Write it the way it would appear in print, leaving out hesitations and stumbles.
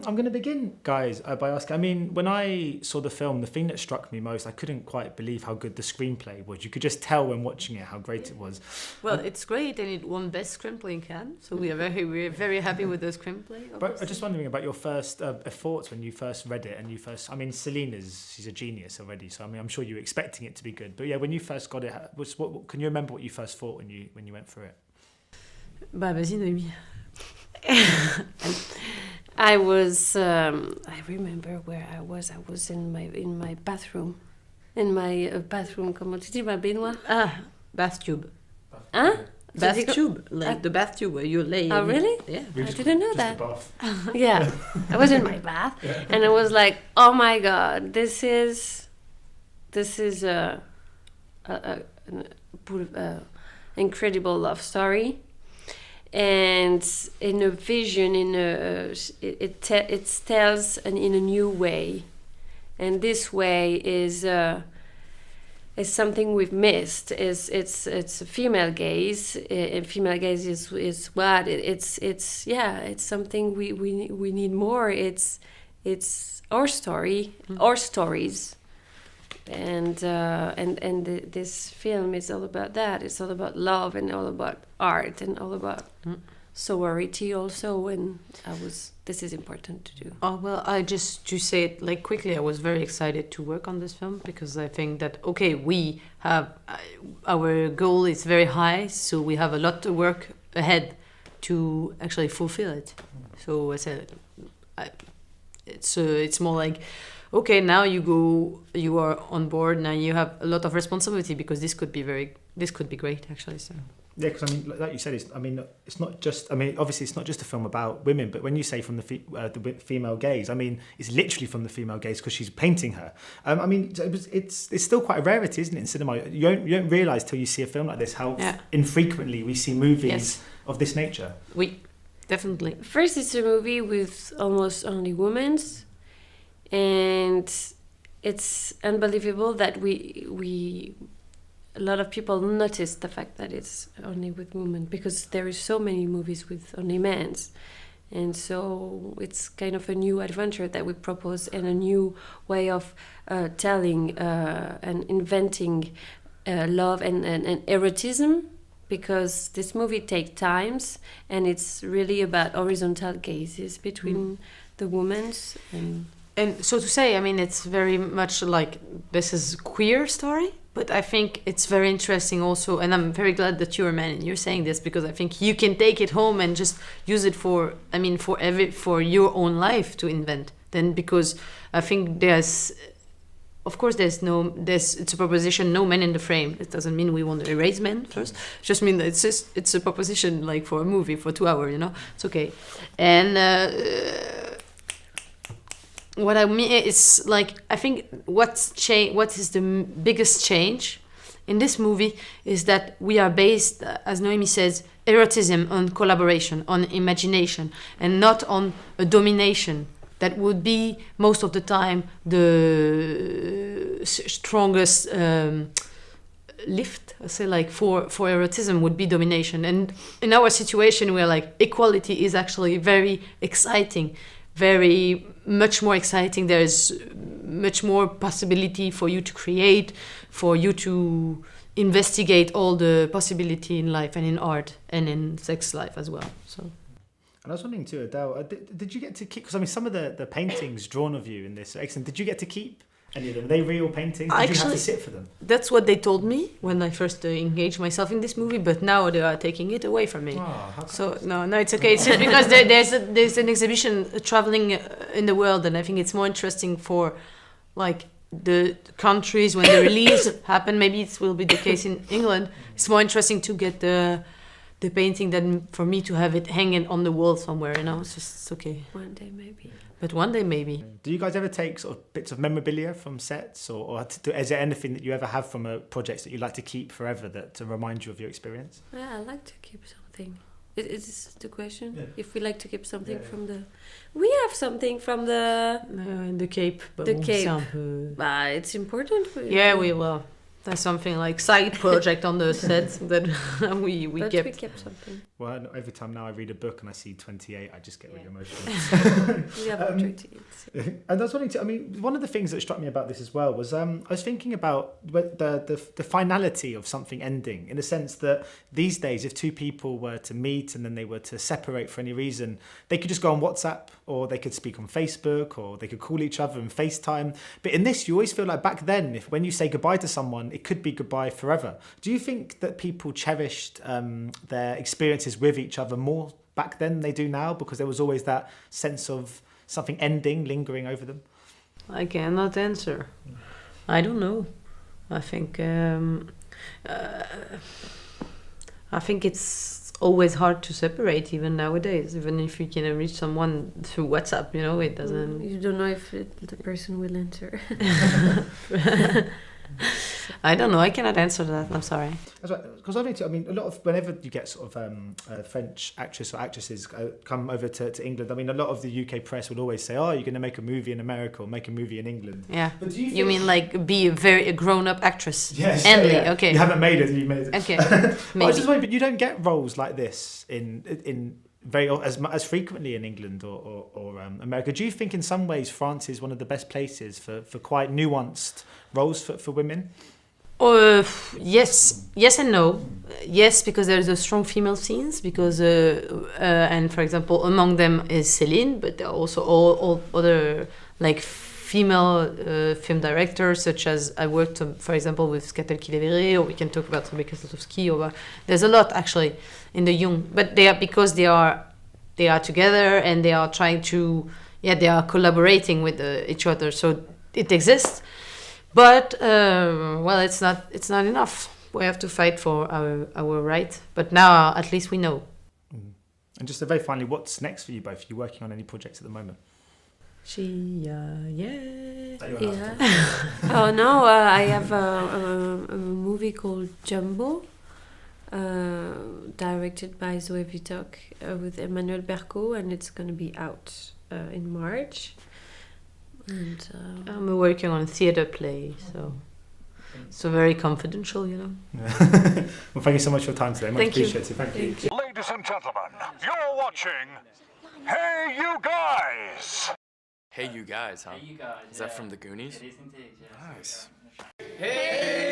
I'm going to begin, guys, by asking. I mean, when I saw the film, the thing that struck me most, I couldn't quite believe how good the screenplay was. You could just tell when watching it how great it was. Well, it's great, and it won Best Screenplay in Cannes, so we're very happy with the screenplay. Obviously. But I'm just wondering about your first thoughts when you first read it, and I mean, Céline she's a genius already, so I mean, I'm sure you were expecting it to be good. But yeah, when you first got it, can you remember what you first thought when you went through it? Bah, vas-y, Noémie. I remember where I was. I was in my bathroom. In my bathroom, comment tu dis, ma baignoire? Bath tube. Hein? Bath tube, like the bath tube where you lay. Oh, really? Yeah. I didn't know that. Yeah, I was in my bath, and I was like, "Oh my God, this is a incredible love story." And in a vision, it tells in a new way, and this way is something we've missed. It's a female gaze, and female gaze is what it's something we need more. It's our story, our stories. And this film is all about that. It's all about love and all about art and all about sorority also. And this is important to do. Oh, well, to say it like quickly, I was very excited to work on this film because I think that, okay, we have, our goal is very high, so we have a lot of work ahead to actually fulfill it. So I said, it's more like, okay, now you are on board, now you have a lot of responsibility because this could be great actually. So yeah, because I mean, like you said, it's not just. I mean, obviously, it's not just a film about women, but when you say from the female gaze, I mean, it's literally from the female gaze because she's painting her. I mean, it's still quite a rarity, isn't it, in cinema? You don't realise till you see a film like this how infrequently we see movies of this nature. We definitely. First, it's a movie with almost only women. And it's unbelievable that we a lot of people notice the fact that it's only with women because there is so many movies with only men, and so it's kind of a new adventure that we propose and a new way of telling and inventing love and erotism, because this movie takes times and it's really about horizontal gazes between the women And so to say, I mean, it's very much like this is queer story, but I think it's very interesting also, and I'm very glad that you're a man and you're saying this because I think you can take it home and just use it for your own life to invent. Then because I think it's a proposition, no men in the frame. It doesn't mean we want to erase men first. It just means that it's a proposition like for a movie for 2 hours, it's okay. And what I mean is, like, I think what is the biggest change in this movie is that we are based, as Noémie says, erotism on collaboration, on imagination, and not on a domination that would be most of the time the strongest lift. I say, like, for erotism would be domination. And in our situation, we're like, equality is actually very exciting, very much more exciting. There's much more possibility for you to create, for you to investigate all the possibility in life and in art and in sex life as well. So, and I was wondering too, Adèle, did you get to keep, because I mean some of the paintings drawn of you in this are excellent, did you get to keep any of them? Are they real paintings? Did you have to sit for them? That's what they told me when I first engaged myself in this movie, but now they are taking it away from me. So no, it's okay. It's just because there's an exhibition traveling in the world, and I think it's more interesting for, like, the countries when the release happen. Maybe it will be the case in England. It's more interesting to get the painting than for me to have it hanging on the wall somewhere. It's okay. One day maybe. But one day maybe. Do you guys ever take sort of bits of memorabilia from sets, or is there anything that you ever have from projects that you like to keep forever to remind you of your experience? Yeah, I like to keep something. Is the question? Yeah. If we like to keep something from the... We have something from the... In the Cape. The Cape. It's important. Yeah, we will. There's something like side project on the set that we But kept. we kept something. Well, every time now I read a book and I see 28, I just get really emotional. We have 28. And I was wondering, one of the things that struck me about this as well was I was thinking about the finality of something ending, in the sense that these days, if two people were to meet and then they were to separate for any reason, they could just go on WhatsApp, or they could speak on Facebook, or they could call each other and FaceTime. But in this, you always feel like back then, when you say goodbye to someone, it could be goodbye forever. Do you think that people cherished their experiences with each other more back then than they do now, because there was always that sense of something ending, lingering over them? I cannot answer. I don't know. I think it's always hard to separate, even nowadays. Even if you can reach someone through WhatsApp, it doesn't. You don't know if the person will answer. I don't know. I cannot answer that. I'm sorry. That's right. Because a lot of, whenever you get sort of French actress or actresses come over to England, a lot of the UK press would always say, "Oh, you're going to make a movie in America or make a movie in England." Yeah. But do you mean like be a grown-up actress? Yes. Only. Yeah. Okay. You haven't made it. You made it. Okay. I Maybe. was just wondering, but you don't get roles like this in very as frequently in England or America. Do you think in some ways France is one of the best places for quite nuanced roles for women? Yes and no. Yes, because there's a strong female scenes, because and for example among them is Céline, but there are also all other like female film directors, such as I worked for example with Adèle, or we can talk about Rebecca Slotowski, or there's a lot actually in the young, but they are together and they are trying to they are collaborating with each other, so it exists. But it's not enough. We have to fight for our right. But now at least we know. And just very finally, what's next for you both? Are you working on any projects at the moment? Oh no, I have a movie called Jumbo, directed by Zoé Vuittoc with Emmanuel Berco, and it's going to be out in March. And I'm working on a theatre play, so very confidential, Yeah. Well, thank you so much for your time today. Much appreciated. Thank you. Ladies and gentlemen, you're watching Hey You Guys! Hey You Guys, huh? Hey You Guys. Is that from the Goonies? It is indeed, yes. Nice. Hey